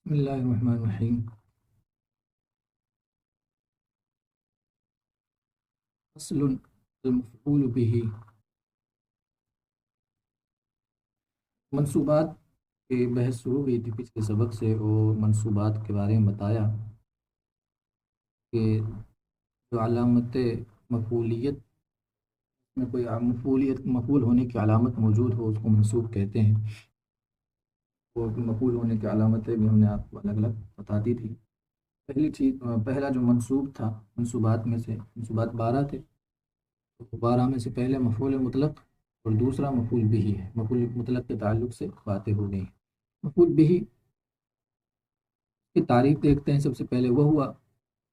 بسم اللہ الرحمن الرحیم۔ فصل المفعول به۔ منصوبات کی بحث شروع ہوئی تھی پچھلے سبق سے، اور منصوبات کے بارے میں بتایا کہ جو علامت مفعولیت میں کوئی مفعول ہونے کی علامت موجود ہو اس کو منصوب کہتے ہیں۔ اور مفعول ہونے کی علامتیں بھی ہم نے آپ کو الگ الگ بتا دی تھی۔ پہلا جو منصوب تھا منصوبات میں سے، منصوبات 12 تھے، تو 12 میں سے پہلے مفعول مطلق اور دوسرا مفعول بھی ہے۔ مفعول مطلق کے تعلق سے باتیں ہو گئی۔ مفعول بھی کی تعریف دیکھتے ہیں۔ سب سے پہلے وہ ہوا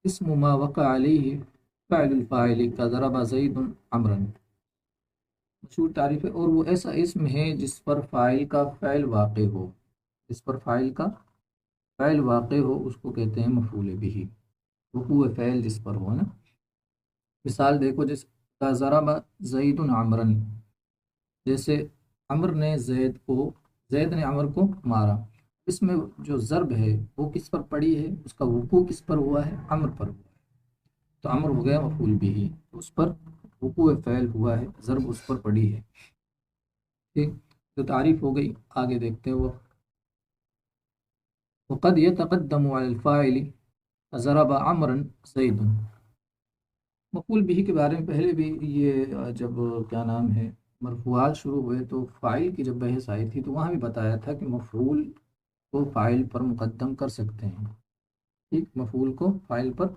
اسم ما وقع علیہ فعل الفاعل کا ضرب زید عمرا۔ مشہور تعریف ہے، اور وہ ایسا اسم ہے جس پر فاعل کا فعل واقع ہو، جس پر فاعل کا فعل واقع ہو اس کو کہتے ہیں مفعول بھی۔ وقوع فعل جس پر ہو نا۔ مثال دیکھو، جس کا ضرب زید عمرا، جیسے زید نے عمر کو مارا۔ اس میں جو ضرب ہے وہ کس پر پڑی ہے، اس کا وقوع کس پر ہوا ہے، عمر پر ہوا ہے، تو عمر ہو گیا مفعول بھی، اس پر وقوع فعل ہوا ہے، ضرب اس پر پڑی ہے۔ ٹھیک، تو تعریف ہو گئی۔ آگے دیکھتے ہیں وہ وقد يتقدم على الفاعل ضرب عمرا زید۔ مفعول بھی کے بارے میں پہلے بھی یہ جب کیا نام ہے مرفوعات شروع ہوئے تو فاعل کی جب بحث آئی تھی تو وہاں بھی بتایا تھا کہ مفعول کو فاعل پر مقدم کر سکتے ہیں۔ ٹھیک، مفعول کو فاعل پر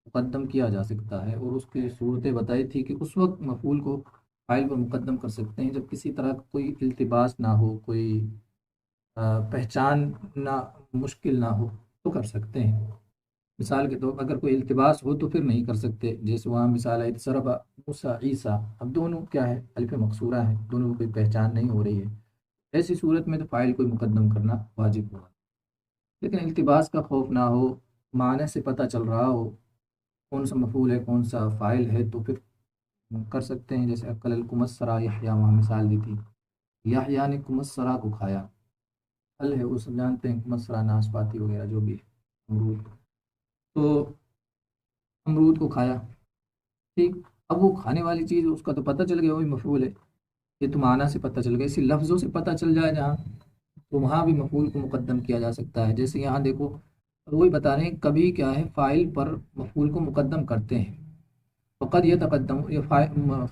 مقدم کیا جا سکتا ہے، اور اس کی صورتیں بتائی تھی کہ اس وقت مفعول کو فاعل پر مقدم کر سکتے ہیں جب کسی طرح کا کوئی التباس نہ ہو، کوئی پہچان نہ مشکل نہ ہو تو کر سکتے ہیں۔ مثال کے طور پر اگر کوئی التباس ہو تو پھر نہیں کر سکتے، جیسے وہاں مثال ہے ضرب موسیٰ عیسیٰ، اب دونوں کیا ہے، الف مقصورہ ہے، دونوں کو کوئی پہچان نہیں ہو رہی ہے، ایسی صورت میں تو فاعل کو مقدم کرنا واجب ہوگا۔ لیکن التباس کا خوف نہ ہو، معنی سے پتہ چل رہا ہو کون سا مفعول ہے کون سا فاعل ہے تو پھر کر سکتے ہیں۔ جیسے اکل الکمثرا یحییٰ، وہاں مثال دی تھی، یحییٰ نے کمثرا کو کھایا۔ پھل ہے وہ سب جانتے ہیں، کمثرا ناشپاتی وغیرہ جو بھی ہے، امرود، تو امرود کو کھایا۔ ٹھیک، اب وہ کھانے والی چیز اس کا تو پتہ چل گیا وہی مفعول ہے، یہ تو معنی سے پتہ چل گیا، اسی لفظوں سے پتہ چل جائے جہاں، تو وہاں بھی مفعول کو مقدم کیا جا سکتا ہے۔ جیسے یہاں دیکھو وہی بتا رہے ہیں، کبھی کیا ہے فاعل پر مفعول کو مقدم کرتے ہیں، فقط یہ تقدم، یہ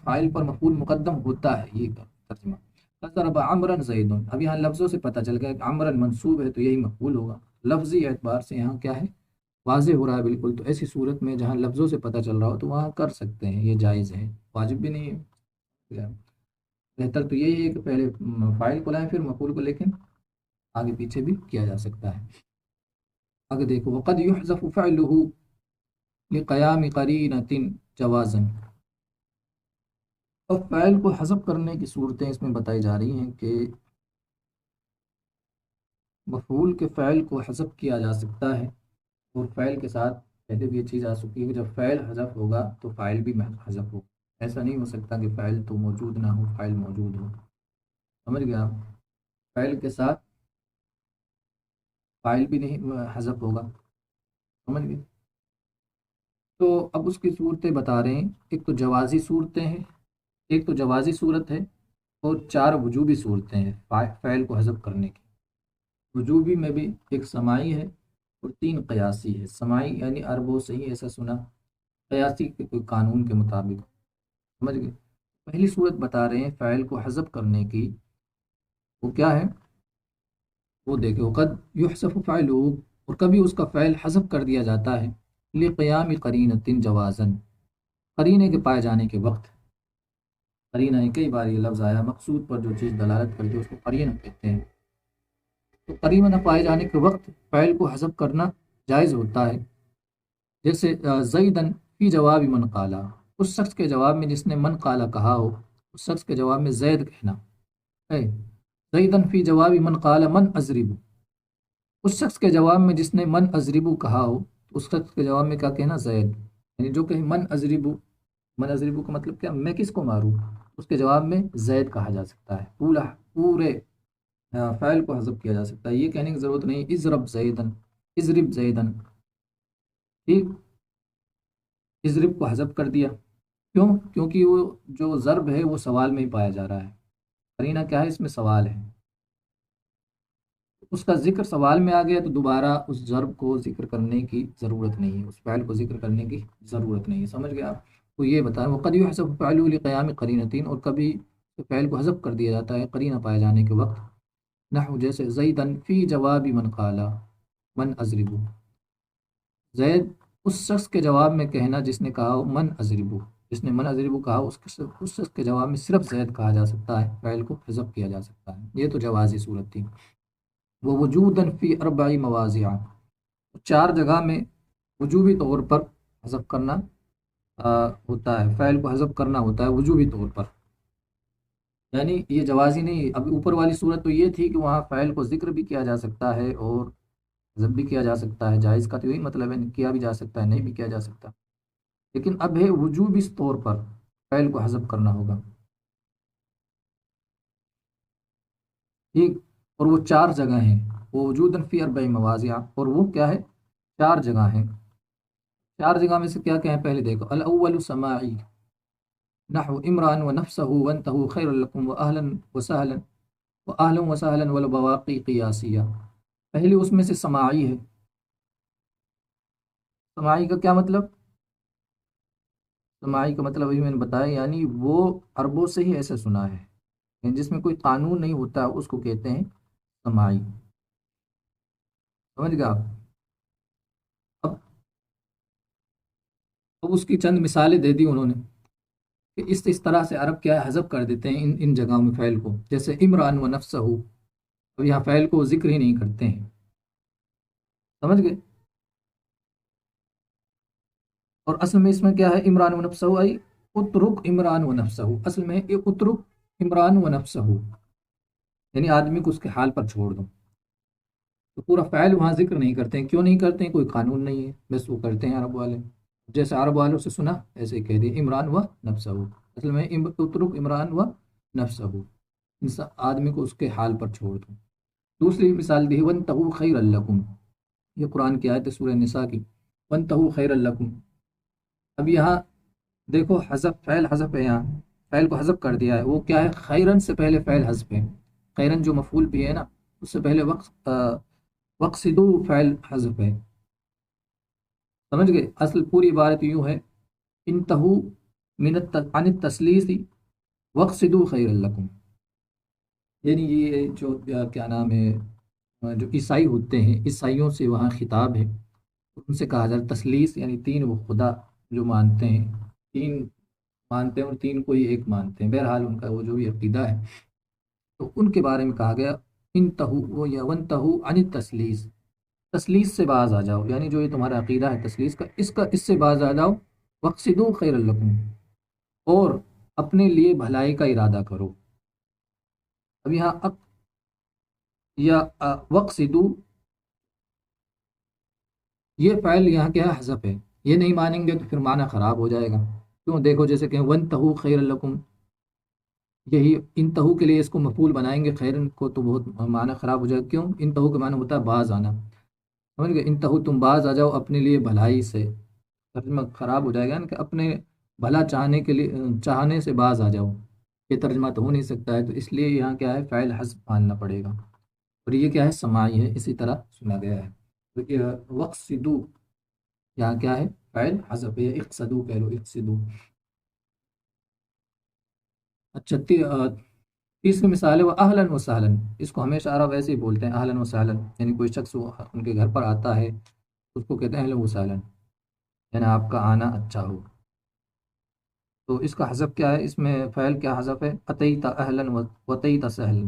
فاعل پر مفعول مقدم ہوتا ہے، یہ ترجمہ۔ ضرب عمرا زید، اب یہاں لفظوں سے پتہ چل گیا کہ عمرا منصوب ہے تو یہی مفعول ہوگا، لفظی اعتبار سے یہاں کیا ہے، واضح ہو رہا ہے بالکل۔ تو ایسی صورت میں جہاں لفظوں سے پتہ چل رہا ہو تو وہاں کر سکتے ہیں، یہ جائز ہے، واجب بھی نہیں ہے۔ بہتر تو یہی ہے کہ پہلے فاعل کو لائیں پھر مفعول کو، لیکن آگے پیچھے بھی کیا جا سکتا ہے۔ آگے دیکھو وقد يحذف فعله لقیام قرینۃ جوازا، اور فعل کو حذف کرنے کی صورتیں اس میں بتائی جا رہی ہیں کہ مفعول کے فعل کو حذف کیا جا سکتا ہے، اور فعل کے ساتھ پہلے بھی یہ چیز آ سکتی ہے کہ جب فعل حذف ہوگا تو فاعل بھی حذف ہوگا۔ ایسا نہیں ہو سکتا کہ فعل تو موجود نہ ہو فاعل موجود ہو، سمجھ گیا آپ؟ فعل کے ساتھ فاعل بھی نہیں حذف ہوگا، سمجھ گئے؟ تو اب اس کی صورتیں بتا رہے ہیں، ایک تو جوازی صورتیں ہیں، ایک تو جوازی صورت ہے، اور 4 وجوبی صورتیں ہیں فعل کو حذف کرنے کی۔ وجوبی میں بھی ایک سماعی ہے اور 3 قیاسی ہے۔ سماعی یعنی عربوں سے ہی ایسا سنا، قیاسی کے کوئی قانون کے مطابق، سمجھ گئے؟ پہلی صورت بتا رہے ہیں فعل کو حذف کرنے کی، وہ کیا ہے، وہ دیکھو قد یحذف فعلہ، اور کبھی اس کا فعل حذف کر دیا جاتا ہے لقیام قرینۃ جوازا، قرینے کے پائے جانے کے وقت۔ قرینہ کئی بار یہ لفظ آیا، مقصود پر جو چیز دلالت کرتی ہے اس کو قرینہ کہتے ہیں۔ تو قرینہ پائے جانے کے وقت فعل کو حذف کرنا جائز ہوتا ہے۔ جیسے زیدن فی جواب من قالا، اس شخص کے جواب میں جس نے من قالا کہا ہو، اس شخص کے جواب میں زید کہنا ہے۔ زیدن فی جواب من قال من اضرب، اس شخص کے جواب میں جس نے من اضربو کہا ہو، اس شخص کے جواب میں کیا کہنا، زید، یعنی جو کہ من اضربو، من اضربو کا مطلب کیا، میں کس کو ماروں، اس کے جواب میں زید کہا جا سکتا ہے، پورے فعل کو حذف کیا جا سکتا ہے، یہ کہنے کی ضرورت نہیں اضرب زیدن، اضرب زیدن، ٹھیک، اضرب کو حذف کر دیا، کیوں؟ کیونکہ وہ جو ضرب ہے وہ سوال میں ہی پایا جا رہا ہے، قرینہ کیا ہے اس میں؟ سوال ہے، اس کا ذکر سوال میں آ گیا تو دوبارہ اس ضرب کو ذکر کرنے کی ضرورت نہیں ہے، اس فعل کو ذکر کرنے کی ضرورت نہیں ہے، سمجھ گئے آپ؟ تو یہ بتائیں وقد یحذف فعل لقیام قرینتین، اور کبھی فعل کو حذف کر دیا جاتا ہے قرینہ پائے جانے کے وقت، نحو جیسے زیدن فی جواب من قالا من اضربو، زید اس شخص کے جواب میں کہنا جس نے کہا ہو من اضربو، جس نے من اضربو کہا اس شخص کے جواب میں صرف زید کہا جا سکتا ہے، فعل کو حذف کیا جا سکتا ہے، یہ تو جوازی صورت تھی۔ وہ وجوداً فی اربع مواضع، چار جگہ میں وجوبی طور پر حذف کرنا ہوتا ہے، فعل کو حذف کرنا ہوتا ہے وجوبی طور پر، یعنی یہ جوازی نہیں۔ اب اوپر والی صورت تو یہ تھی کہ وہاں فعل کو ذکر بھی کیا جا سکتا ہے اور حذف بھی کیا جا سکتا ہے، جائز کا تو یہی مطلب ہے، کیا بھی جا سکتا ہے نہیں بھی کیا جا سکتا، لیکن اب ہے وجوبی طور پر فعل کو حذف کرنا ہوگا، ٹھیک، اور وہ چار جگہ ہیں، وہ وجوداً فی اربع مواضع، اور وہ کیا ہے؟ چار جگہ ہیں، چار جگہ میں سے کیا کیا ہے؟ پہلے دیکھو، الاول سماعی، نحو عمران و نفسه وانتهوا خیر لکم واہلا وسہلا والبواقی قیاسیہ، پہلی اس میں سے سماعی ہے، سماعی کا کیا مطلب؟ سماعی کا مطلب ابھی میں نے بتایا، یعنی وہ عربوں سے ہی ایسے سنا ہے، یعنی جس میں کوئی قانون نہیں ہوتا اس کو کہتے ہیں سماعی، سمجھ گئے آپ؟ اب اب اس کی چند مثالیں دے دی انہوں نے کہ اس طرح سے عرب کیا ہے حذف کر دیتے ہیں ان جگہوں میں فعل کو، جیسے عمران و نفسہ، اب یہاں فعل کو ذکر ہی نہیں کرتے ہیں، سمجھ گئے؟ اور اصل میں اس میں کیا ہے؟ عمران و نفسہ آئی اترک عمران و نفسہ، اصل میں یہ اترک عمران و نفسہ، یعنی آدمی کو اس کے حال پر چھوڑ دو، تو پورا فعل وہاں ذکر نہیں کرتے ہیں، کیوں نہیں کرتے ہیں؟ کوئی قانون نہیں ہے، بس وہ کرتے ہیں عرب والے، جیسے عرب والوں سے سنا ایسے ہی کہہ دیا عمران و نفسہ، اصل میں اترک عمران و نفسہ، انسان آدمی کو اس کے حال پر چھوڑ دو۔ دوسری مثال دی وَانتَهُوا خَيْرًا لَكُمْ، یہ قرآن کی آیت ہے سورہ نساء کی، وَانتَهُوا خَيْرًا لَكُمْ، اب یہاں دیکھو حذف، فعل حذف ہے، یہاں فعل کو حذف کر دیا ہے، وہ کیا ہے؟ خیرن سے پہلے فعل حذف ہے، خیرن جو مفعول بھی ہے نا اس سے پہلے وقصدو فعل حذف ہے، سمجھ گئے؟ اصل پوری عبارت یوں ہے انتہو عن التسلیس وقصدو خیر لکم، یعنی یہ جو کیا نام ہے جو عیسائی ہوتے ہیں، عیسائیوں سے وہاں خطاب ہے، ان سے کہا جاتا تسلیس، یعنی تین وہ خدا جو مانتے ہیں، تین مانتے ہیں اور تین کو ہی ایک مانتے ہیں، بہرحال ان کا وہ جو بھی عقیدہ ہے، تو ان کے بارے میں کہا گیا انتہو یا ونتہو عن التسلیس، تسلیس سے باز آ جاؤ، یعنی جو یہ تمہارا عقیدہ ہے تسلیس کا، اس سے باز آ جاؤ، وقصدو خیر لکم، اور اپنے لیے بھلائی کا ارادہ کرو، اب یہاں یا وقصدو، یہ فعل یہاں کیا ہے؟ حذف ہے، یہ نہیں مانیں گے تو پھر معنی خراب ہو جائے گا، کیوں؟ دیکھو جیسے کہ وانتہو خیر لکم، یہی انتہو کے لیے اس کو مفعول بنائیں گے خیرن کو تو بہت معنی خراب ہو جائے گا، کیوں؟ انتہو کا معنی ہوتا ہے باز آنا، سمجھ گئے؟ انتہو تم باز آ جاؤ اپنے لیے بھلائی سے، ترجمہ خراب ہو جائے گا نا کہ اپنے بھلا چاہنے کے لیے، چاہنے سے باز آ جاؤ، یہ ترجمہ تو ہو نہیں سکتا ہے، تو اس لیے یہاں کیا ہے؟ فعل حذف ماننا پڑے گا، اور یہ کیا ہے؟ سماعی ہے، اسی طرح سنا گیا ہے، تو یہ وقصدو یہاں کیا ہے؟ فعل حذف ہے، اقصدو کہہ لو، اقصدو۔ اچھا تیسری مثال ہے وہ اہلاً و سہلاً، اس کو ہمیشہ عرب ایسے ہی بولتے ہیں اہلاً و سہلاً، یعنی کوئی شخص ان کے گھر پر آتا ہے اس کو کہتے ہیں اہلاً و سہلاً، یعنی آپ کا آنا اچھا ہو، تو اس کا حذف کیا ہے؟ اس میں فعل کیا حذف ہے؟ اتیت اہلاً وتیت سہلاً،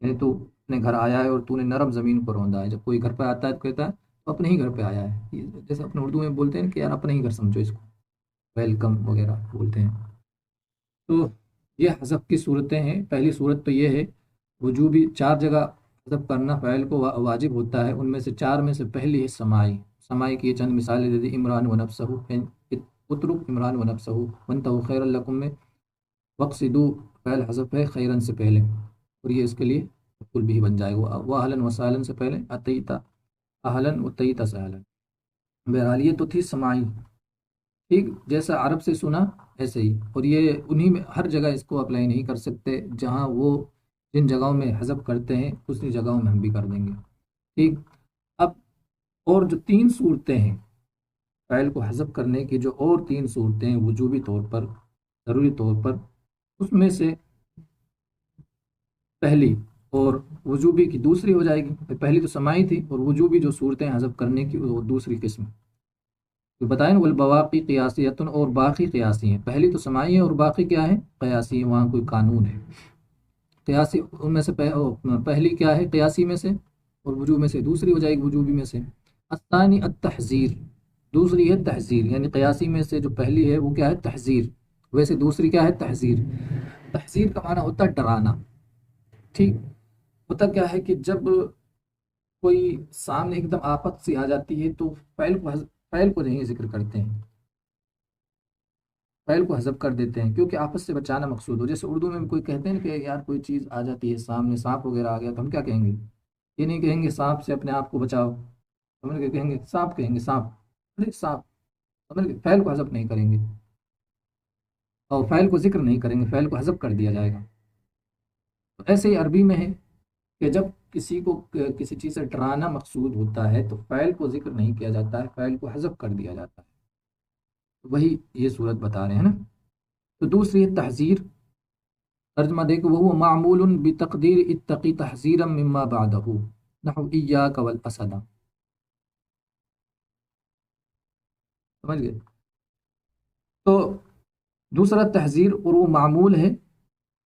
یعنی تو اپنے گھر آیا ہے اور تو نے نرم زمین پر روندا ہے، جب کوئی گھر پہ آتا ہے تو کہتا ہے تو اپنے ہی گھر پہ آیا ہے، جیسے اپنے اردو میں بولتے ہیں کہ یار اپنے ہی گھر سمجھو اس کو، ویلکم وغیرہ بولتے ہیں، تو یہ حذف کی صورتیں ہیں، پہلی صورت تو یہ ہے وجوبی، چار جگہ حذف کرنا فعل کو واجب ہوتا ہے، ان میں سے چار میں سے پہلی ہے سماعی، سماعی کی یہ چند مثالیں دے دی، عمران و نفسہ، اترک عمران و نفسہ، وانتہوا خیر لکم میں وقصدو فعل حذف ہے خیرن سے پہلے، اور یہ اس کے لیے مفعول بھی بن جائے گا، وہ اہلاً و سہلاً سے پہلے اتیتا، اہلن و تئی تسہلن، بہرحال یہ تو تھی سماعی، ٹھیک، جیسا عرب سے سنا ایسے ہی، اور یہ انہی میں ہر جگہ اس کو اپلائی نہیں کر سکتے، جہاں وہ جن جگہوں میں حذف کرتے ہیں اسی جگہوں میں ہم بھی کر دیں گے، ٹھیک۔ اب اور جو تین صورتیں ہیں فعل کو حذف کرنے کی، جو اور تین صورتیں ہیں وجوبی طور پر، ضروری طور پر، اس میں سے پہلی اور وجوبی کی دوسری ہو جائے گی، پہلی تو سماعی تھی، اور وجوبی جو صورتیں حذف کرنے کی وہ دوسری قسم، تو بتائیں والبواقی قیاسیتن، اور باقی قیاسی ہیں، پہلی تو سماعی ہے اور باقی کیا ہے، قیاسی ہے، وہاں کوئی قانون ہے قیاسی، ان میں سے پہلی کیا ہے قیاسی میں سے، اور وجوب میں سے دوسری ہو جائے گی وجوبی میں سے۔ الثانی التحذیر، دوسری ہے تحذیر، یعنی قیاسی میں سے جو پہلی ہے وہ کیا ہے تحذیر، ویسے دوسری کیا ہے تحذیر۔ تحذیر کا معنی ہوتا ہے ڈرانا، ٹھیک، ہوتا کیا ہے کہ جب کوئی سامنے ایک دم آفت سی آ جاتی ہے تو فعل کو نہیں ذکر کرتے ہیں، فعل کو حذف کر دیتے ہیں، کیونکہ آفت سے بچانا مقصود ہو، جیسے اردو میں بھی کوئی کہتے ہیں کہ یار کوئی چیز آ جاتی ہے سامنے، سانپ وغیرہ آ گیا تو ہم کیا کہیں گے، یہ نہیں کہیں گے سانپ سے اپنے آپ کو بچاؤ، سمجھ گئے، کہیں گے سانپ، کہیں گے سانپ، ارے سانپ، سمجھ گئے، فعل کو حذف نہیں کریں گے، اور فعل کو ذکر نہیں کریں گے، فعل کو حذف کر دیا جائے گا۔ تو ایسے ہی عربی میں ہے کہ جب کسی کو کسی چیز سے ڈرانا مقصود ہوتا ہے تو فعل کو ذکر نہیں کیا جاتا ہے، فعل کو حذف کر دیا جاتا ہے، وہی یہ صورت بتا رہے ہیں نا۔ تو دوسری ہے تحذیر، ترجمہ دیکھو، وہ معمول بتقدیر اتقی تحذیرا مما بعدہ نحو ایاک والاسد، سمجھ گئے، تو دوسرا تحذیر، اور وہ معمول ہے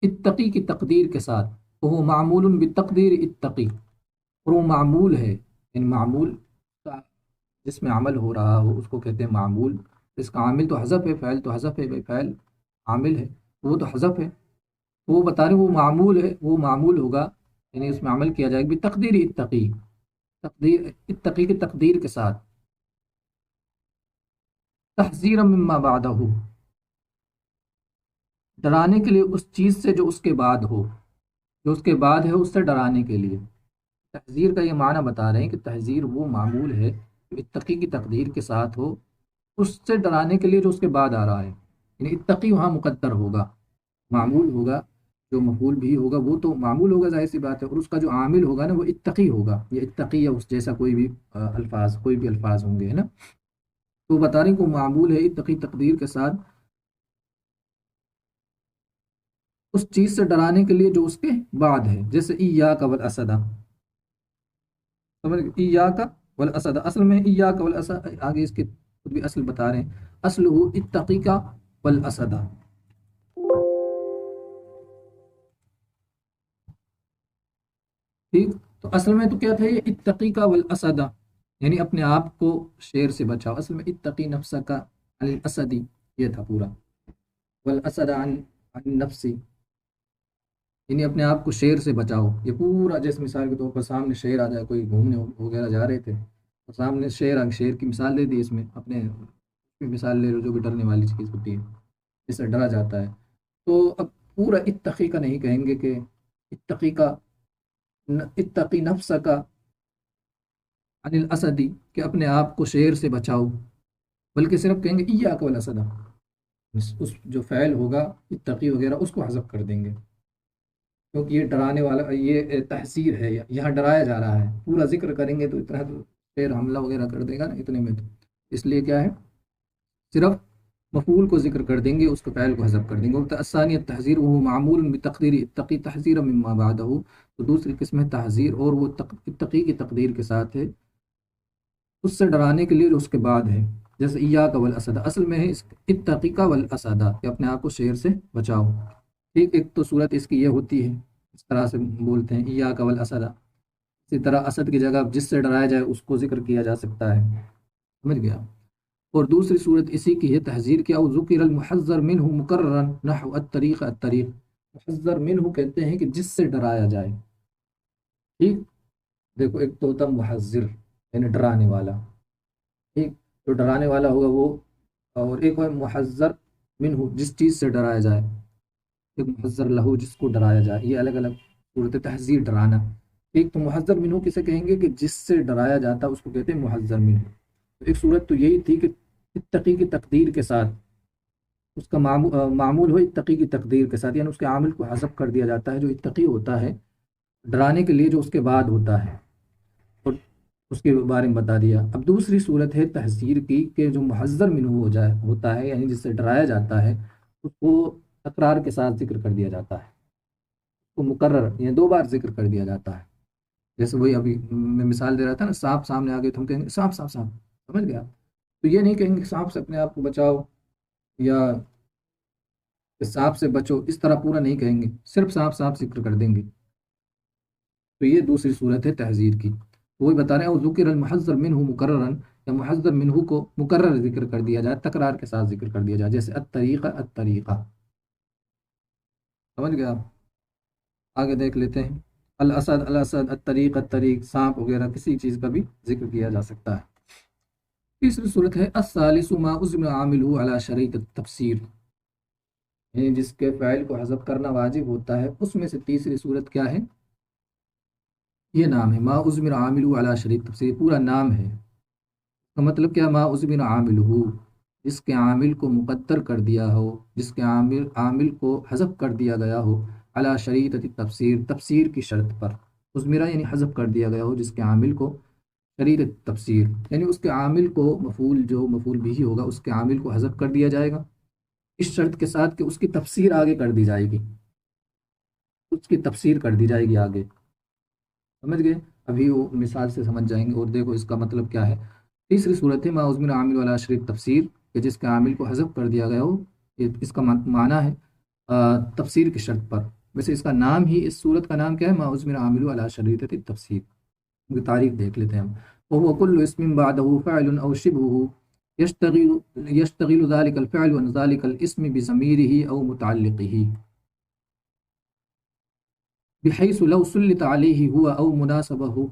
اتقی کی تقدیر کے ساتھ، وہ معمول بتقدیر اتقی، اور وہ معمول ہے، یعنی معمول جس میں عمل ہو رہا ہو اس کو کہتے ہیں معمول، اس کا عامل تو حذف ہے، فعل تو حذف ہے، بھائی فعل عامل ہے وہ تو حذف ہے، وہ بتا رہے وہ معمول ہے، وہ معمول ہوگا، یعنی اس میں عمل کیا جائے گا بتقدیر اتقی، تقدیر اتقی کی تقدیر کے ساتھ، تحذیرا مما بعدہ، ڈرانے کے لیے اس چیز سے جو اس کے بعد ہو، جو اس کے بعد ہے اس سے ڈرانے کے لیے۔ تحذیر کا یہ معنی بتا رہے ہیں کہ تحذیر وہ معمول ہے جو اتقی کی تقدیر کے ساتھ ہو، اس سے ڈرانے کے لیے جو اس کے بعد آ رہا ہے، یعنی اتقی وہاں مقدر ہوگا، معمول ہوگا، جو مفعول بھی ہوگا وہ تو معمول ہوگا، ظاہر سی بات ہے، اور اس کا جو عامل ہوگا نا وہ اتقی ہوگا، یہ اتقی یا اس جیسا کوئی بھی الفاظ، کوئی بھی الفاظ ہوں گے، ہے نا، تو بتا رہے ہیں کہ وہ معمول ہے اتقی تقدیر کے ساتھ اس چیز سے ڈرانے کے لیے جو اس کے بعد ہے، جیسے ایاک والاسد، سمجھ گئے، ایاک والاسد، اصل میں ایاک والاسد، آگے اس کے خود بھی اصل بتا رہے ہیں، اصل ہو اتقی کا والاسد، ٹھیک، تو اصل میں تو کیا تھا یہ اتقی کا والاسد، یعنی اپنے آپ کو شیر سے بچاؤ، اصل میں اتقی نفس کا عن الاسدی یہ تھا پورا، والاسد عن نفسی، یعنی اپنے آپ کو شیر سے بچاؤ، یہ پورا جیسے مثال کے طور پر سامنے شیر آ جائے، کوئی گھومنے وغیرہ جا رہے تھے اور سامنے شیر کی مثال دے دی، اس میں اپنے مثال لے لو جو بھی ڈرنے والی چیز ہوتی ہے جس سے ڈرا جاتا ہے، تو اب پورا اتقی کا نہیں کہیں گے کہ اتقی کا، اتقی نفس کا عن الاسدی، کہ اپنے آپ کو شیر سے بچاؤ، بلکہ صرف کہیں گے ایاک والاسد، اس جو فعل ہوگا اتقی وغیرہ اس کو حذف کر دیں گے، کیونکہ یہ ڈرانے والا، یہ تحذیر ہے، یہاں ڈرایا جا رہا ہے، پورا ذکر کریں گے تو اتنا تو پھر حملہ وغیرہ کر دے گا نا اتنے میں، تو اس لیے کیا ہے صرف مفعول کو ذکر کر دیں گے، اس کو فعل کو حذف کر دیں گے۔ الثانی التحذیر وهو معمول بتقدیر اتقی تحذیرا مما بعدہ، تو دوسری قسم ہے تحذیر، اور وہ اتقی کی تقدیر کے ساتھ ہے، اس سے ڈرانے کے لیے جو اس کے بعد ہے، جیسے ایاک والاسد، اصل میں ہے اتقی کا والاسد، کہ اپنے آپ کو شیر سے بچاؤ، ٹھیک، ایک تو صورت اس کی یہ ہوتی ہے، اس طرح سے بولتے ہیں ایاک والاسد، اسی طرح اسد کی جگہ جس سے ڈرایا جائے اس کو ذکر کیا جا سکتا ہے، سمجھ گیا، اور دوسری صورت اسی کی ہے تحذیر کی، او ذکر المحذر منہ مکررا نحو الطریق الطریق، محذر منہ کہتے ہیں کہ جس سے ڈرایا جائے، ٹھیک، دیکھو ایک تو ہوتا محذر یعنی ڈرانے والا، ٹھیک، جو ڈرانے والا ہوگا وہ، اور ایک ہے محذر منہ جس چیز سے ڈرایا جائے، ایک محذر لہو جس کو ڈرایا جائے، یہ الگ الگ صورت تحذیر ڈرانا، ایک تو محذر منہ کسے کہیں گے کہ جس سے ڈرایا جاتا ہے اس کو کہتے ہیں محذر منہ. تو ایک صورت تو یہی تھی کہ اتقی کی تقدیر کے ساتھ اس کا معمول ہو اتقی کی تقدیر کے ساتھ، یعنی اس کے عامل کو حذف کر دیا جاتا ہے. جو اتقی ہوتا ہے ڈرانے کے لیے جو اس کے بعد ہوتا ہے، اور اس کے بارے میں بتا دیا. اب دوسری صورت ہے تحذیر کی کہ جو محذر منہ ہوتا ہے، یعنی جس سے ڈرایا جاتا ہے اس کو تکرار کے ساتھ ذکر کر دیا جاتا ہے، اس کو مکرر یعنی 2 بار ذکر کر دیا جاتا ہے. جیسے وہی ابھی میں مثال دے رہا تھا نا، سانپ سامنے آ گئے تو ہم کہیں گے سانپ سانپ سانپ، سمجھ گیا؟ تو یہ نہیں کہیں گے سانپ سے اپنے آپ کو بچاؤ یا کہ سانپ سے بچو، اس طرح پورا نہیں کہیں گے، صرف سانپ سانپ ذکر کر دیں گے. تو یہ دوسری صورت ہے تحذیر کی. وہی بتا رہے ہیں ذکر المحذر منہ مکررن، یا محذر منہ کو مکرر ذکر کر دیا جائے، تکرار کے ساتھ ذکر کر دیا جائے، جیسے الطریقہ الطریقہ. سمجھ گیا آپ؟ آگے دیکھ لیتے ہیں. الاسد الاسد، الطریق الطریق، سانپ وغیرہ کسی چیز کا بھی ذکر کیا جا سکتا ہے. تیسری صورت ہے الثالث ما عزم عاملہ علی شرط التفسیر، یعنی جس کے فعل کو حذف کرنا واجب ہوتا ہے اس میں سے تیسری صورت کیا ہے؟ یہ نام ہے ما عزم عاملہ علی شرط تفسیر، پورا نام ہے. اس کا مطلب کیا؟ ما عزم عاملہ، جس کے عامل کو مقدر کر دیا ہو، جس کے عامل کو حذف کر دیا گیا ہو، علی شریطۃ تفسیر، تفسیر کی شرط پر. عزمرہ یعنی حذف کر دیا گیا ہو جس کے عامل کو، شریط تفسیر یعنی اس کے عامل کو، مفعول جو مفعول بھی ہوگا اس کے عامل کو حذف کر دیا جائے گا، اس شرط کے ساتھ کہ اس کی تفسیر آگے کر دی جائے گی، اس کی تفسیر کر دی جائے گی آگے. سمجھ گئے؟ ابھی وہ مثال سے سمجھ جائیں گے. اور دیکھو اس کا مطلب کیا ہے. تیسری صورت ہے ما عزم عامل والا شریط تفسیر، کہ جس کے عامل کو حذف کر دیا گیا ہو. اس کا معنی ہے تفسیر کی شرط پر. ویسے اس کا نام ہی، اس صورت کا نام کیا ہے؟ ما عزم عامل والا شریط تفسیر. کی تاریخ دیکھ لیتے ہیں ہم. وهو كل اسم بعده فعل او شبهه يشتغل ذلك الفعل عن ذلك الاسم بضميره او متعلقه بحيث لو سلط عليه هو او مناسبه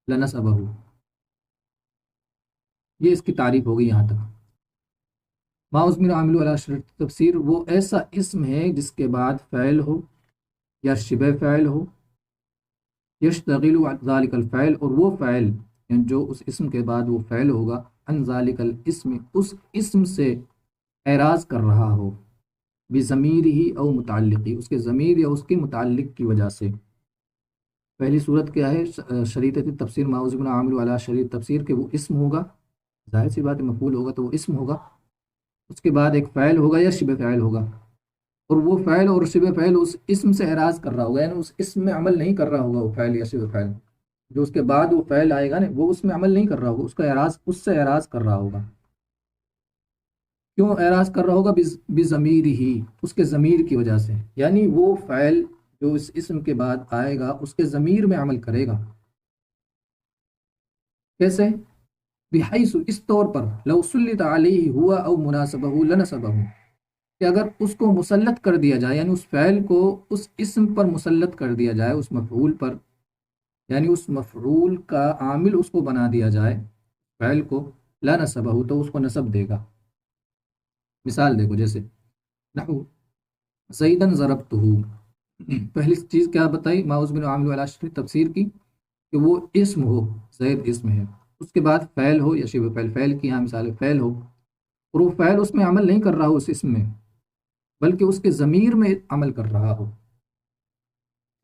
لنسبه. یہ اس کی تعریف ہو گئی یہاں تک. ما عزم عامل علی شرط تفسیر وہ ایسا اسم ہے جس کے بعد فعل ہو یا شبہ فعل ہو، یشتغل ذلك الفعل، اور وہ فعل یعنی جو اس اسم کے بعد وہ فعل ہوگا، عن ذلك الاسم، اس اسم سے اعراض کر رہا ہو، بضمیرہ او متعلقی، اس کے ضمیر یا اس کے متعلق کی وجہ سے. پہلی صورت کیا ہے؟ شریطۃ تفسیر، ما عزم عامل علی شریط تفسیر، کہ وہ اسم ہوگا، ظاہر سی بات ہے مفعول ہوگا تو وہ اسم ہوگا، اس کے بعد ایک فعل ہوگا یا شبہ فعل ہوگا، اور وہ فعل اور شبہ فعل اس اسم سے اعراض کر رہا ہوگا، یعنی اس اسم میں عمل نہیں کر رہا ہوگا وہ فعل یا شبہ فعل. جو اس کے بعد وہ فعل آئے گا نا، وہ اس میں عمل نہیں کر رہا ہوگا، اس کا اعراض، اس سے اعراض کر رہا ہوگا. کیوں اعراض کر رہا ہوگا؟ بضمیر ہی، اس کے ضمیر کی وجہ سے، یعنی وہ فعل جو اس اسم کے بعد آئے گا اس کے ضمیر میں عمل کرے گا. کیسے؟ بحیث، اس طور پر، لو سلط علیہ ہوا او مناسبہ لنسبہ، کہ اگر اس کو مسلط کر دیا جائے، یعنی اس فعل کو اس اسم پر مسلط کر دیا جائے، اس مفعول پر، یعنی اس مفعول کا عامل اس کو بنا دیا جائے فعل کو، لنسبہ، تو اس کو نسب دے گا. مثال دیکھو، جیسے نحو زیدن ضربتہ، پہلی چیز کیا بتائی؟ ما عزم عامل علی شرط تفسیر کی، کہ وہ اسم ہو، زید اسم ہے، اس کے بعد فعل ہو یا شبہ فعل. فعل کی یہاں مثال ہے، فعل ہو اور وہ فعل اس میں عمل نہیں کر رہا ہو اس اسم میں، بلکہ اس کے ضمیر میں عمل کر رہا ہو.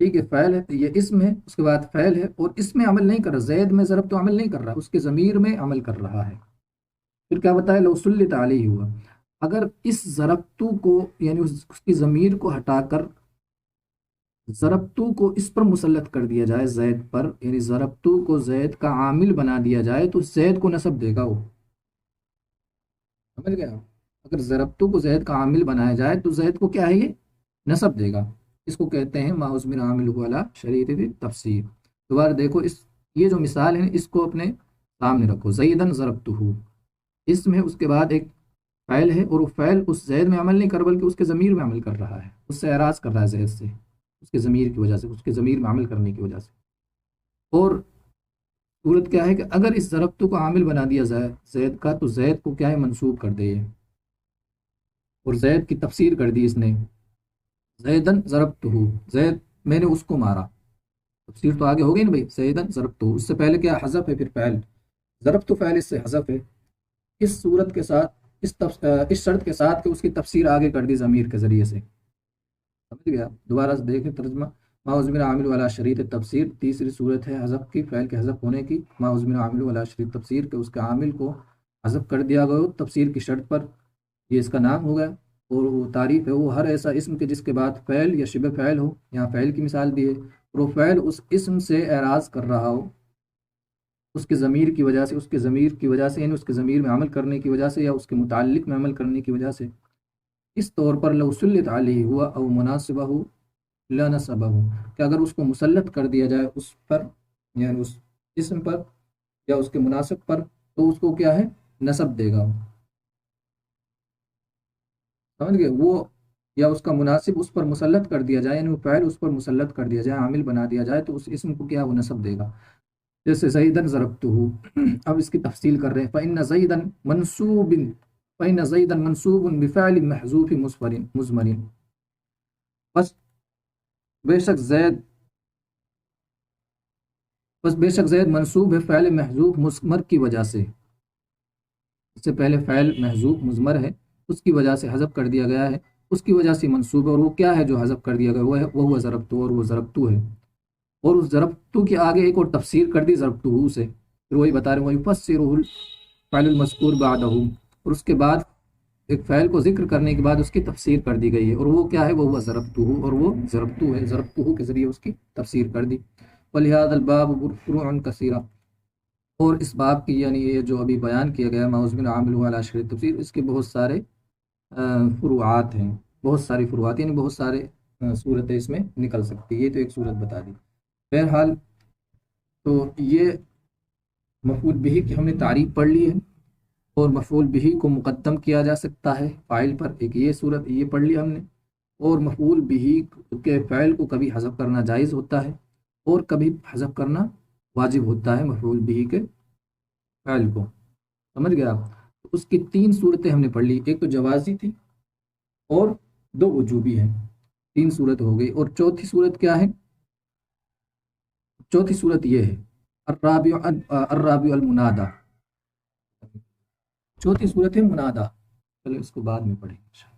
ٹھیک ہے، فعل ہے، یہ اسم ہے، اس کے بعد فعل ہے اور اس میں عمل نہیں کر رہا، زید میں ضرب تو عمل نہیں کر رہا، اس کے ضمیر میں عمل کر رہا ہے. پھر کیا بتایا؟ لو سلط علیہ ہوا، اگر اس ضربتو کو، یعنی اس کی ضمیر کو ہٹا کر ضربتو کو اس پر مسلط کر دیا جائے، زید پر، یعنی ضربتو کو زید کا عامل بنا دیا جائے، تو زید کو نسب دے گا وہ. سمجھ گیا؟ اگر ضربتو کو زید کا عامل بنایا جائے تو زید کو کیا ہے؟ یہ نسب دے گا. اس کو کہتے ہیں ما عزم عامل علی شریط تفسیر. دوبارہ دیکھو، یہ جو مثال ہے اس کو اپنے سامنے رکھو. زیدن ضربتہ، اسم ہے، اس کے بعد ایک فعل ہے، اور وہ فعل اس زید میں عمل نہیں کر بلکہ اس کے ضمیر میں عمل کر رہا ہے، اس سے اعراض کر رہا ہے زید سے، اس کے ضمیر کی وجہ سے، اس کے ضمیر میں عمل کرنے کی وجہ سے. اور صورت کیا ہے کہ اگر اس ضربتو کو عامل بنا دیا زید کا، تو زید کو کیا ہے؟ منصوب کر دے، اور زید کی تفسیر کر دی اس نے، زیدن ضربتہ، زید میں نے اس کو مارا. تفسیر تو آگے ہو گئی نا بھائی، زیدن ضربتہ، اس سے پہلے کیا حذف ہے، پھر فعل، ضربتہ فعل اس سے حذف ہے، اس صورت کے ساتھ، اس شرط کے ساتھ کہ اس کی تفسیر آگے کر دی ضمیر کے ذریعے سے، سمجھ گیا؟ دوبارہ سے دیکھیں ترجمہ، ما عزمر عامل والا شریط تفسیر، تیسری صورت ہے حذف کی، فعل کے حذف ہونے کی، ما عزمر عامل والا شریط تفسیر، کہ اس کے عامل کو حذف کر دیا گیا ہو تفسیر کی شرط پر، یہ اس کا نام ہوگا۔ اور وہ تعریف ہے وہ ہر ایسا اسم کے جس کے بعد فعل یا شبہ فعل ہو، یہاں فعل کی مثال دی ہے، اور وہ فعل اس اسم سے اعراض کر رہا ہو، اس کے ضمیر کی وجہ سے، اس کے ضمیر کی وجہ سے، یعنی اس کے ضمیر میں عمل کرنے کی وجہ سے یا اس کے متعلق میں عمل کرنے کی وجہ سے، اس طور پر لو سلط علیہ ہوا او مناسبہ لا نصبہ، کہ اگر اس کو مسلط کر دیا جائے اس پر، یعنی اس اسم پر یا اس کے مناسب پر، تو اس کو کیا ہے، نصب دے گا، سمجھ گئے؟ وہ یا اس کا مناسب اس پر مسلط کر دیا جائے، یعنی وہ فعل اس پر مسلط کر دیا جائے، عامل بنا دیا جائے، تو اس اسم کو کیا، وہ نصب دے گا۔ جیسے زیدن ضربتہ، اب اس کی تفصیل کر رہے ہیں، فإن زیدن منصوب، فإن زیدن منصوب بفعل محذوف مضمر، بس بے شک زید، بس بے شک زید منصوب ہے فعل محذوف مضمر کی وجہ سے، اس سے پہلے فعل محذوف مضمر ہے، اس کی وجہ سے حذف کر دیا گیا ہے، اس کی وجہ سے منصوب ہے، اور وہ کیا ہے جو حذف کر دیا گیا، وہ ہے وہ ضربتو، اور وہ ضربتو ہے، اور اس ضربتو کے آگے ایک اور تفسیر کر دی ضربتو سے، پھر وہی بتا رہے ہیں وَيُفَسِّرُهُ الْفَعْلُ الْمَذْكُورُ بَعْدَهُ، اور اس کے بعد ایک فعل کو ذکر کرنے کے بعد اس کی تفسیر کر دی گئی ہے، اور وہ کیا ہے، وہ ضربتو، اور وہ ضربتو ہے، ضربتو کے ذریعے اس کی تفسیر کر دی۔ وَلِهَذَا الْبَابُ فُرُوعٌ كَثِيرَةٌ، اور اس باب کی، یعنی یہ جو ابھی بیان کیا گیا ما عزمر عامل علی شریط تفسیر، اس کے بہت سارے فروعات ہیں، بہت ساری فروعات، یعنی بہت سارے صورتیں اس میں نکل سکتی، یہ تو ایک صورت بتا دی۔ بہرحال تو یہ مفعول بہ کی ہم نے تعریف پڑھ لی ہے، اور مفعول بہ کو مقدم کیا جا سکتا ہے فاعل پر، ایک یہ صورت یہ پڑھ لی ہم نے، اور مفعول بہ کے فعل کو کبھی حذف کرنا جائز ہوتا ہے اور کبھی حذف کرنا واجب ہوتا ہے مفعول بہ کے فعل کو، سمجھ گیا آپ؟ اس کی تین صورتیں ہم نے پڑھ لی، ایک تو جوازی تھی اور دو وجوبی ہیں، تین صورت ہو گئی، اور چوتھی صورت کیا ہے؟ چوتھی صورت یہ ہے الرابع المنادہ، چوتھی صورت ہے منادہ، چلو اس کو بعد میں پڑھیں گے۔